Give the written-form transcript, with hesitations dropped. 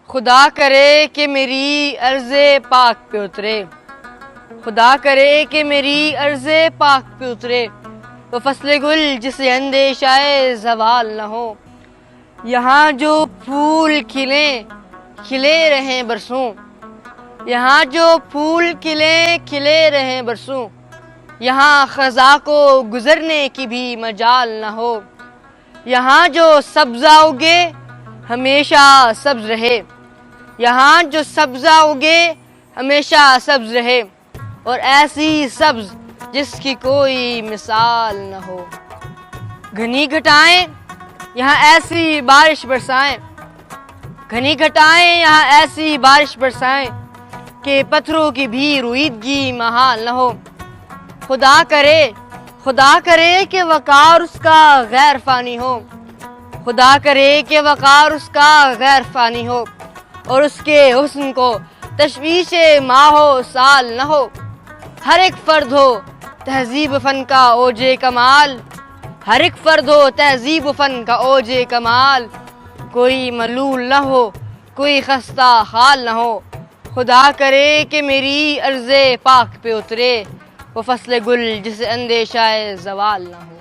خدا کرے کہ میری عرض پاک پہ اترے، خدا کرے کہ میری عرض پاک پہ اترے، وہ فصل گل جسے اندیشہ زوال نہ ہو۔ یہاں جو پھول کھلیں کھلے رہیں برسوں، یہاں جو پھول کھلیں کھلے رہیں برسوں، یہاں خزاں کو گزرنے کی بھی مجال نہ ہو۔ یہاں جو سبزہ اگے ہمیشہ سبز رہے، یہاں جو سبزہ اگے ہمیشہ سبز رہے، اور ایسی سبز جس کی کوئی مثال نہ ہو۔ گھنی گھٹائیں یہاں ایسی بارش برسائیں، گھنی گھٹائیں یہاں ایسی بارش برسائیں کہ پتھروں کی بھی رویدگی محال نہ ہو۔ خدا کرے کہ وقار اس کا غیر فانی ہو، خدا کرے کہ وقار اس کا غیر فانی ہو، اور اس کے حسن کو تشویش ماہ و سال نہ ہو۔ ہر ایک فرد ہو تہذیب فن کا اوج کمال، ہر ایک فرد ہو تہذیب فن کا اوج کمال، کوئی ملول نہ ہو کوئی خستہ حال نہ ہو۔ خدا کرے کہ میری عرض پاک پہ اترے، وہ فصل گل جسے اندیشہ زوال نہ ہو۔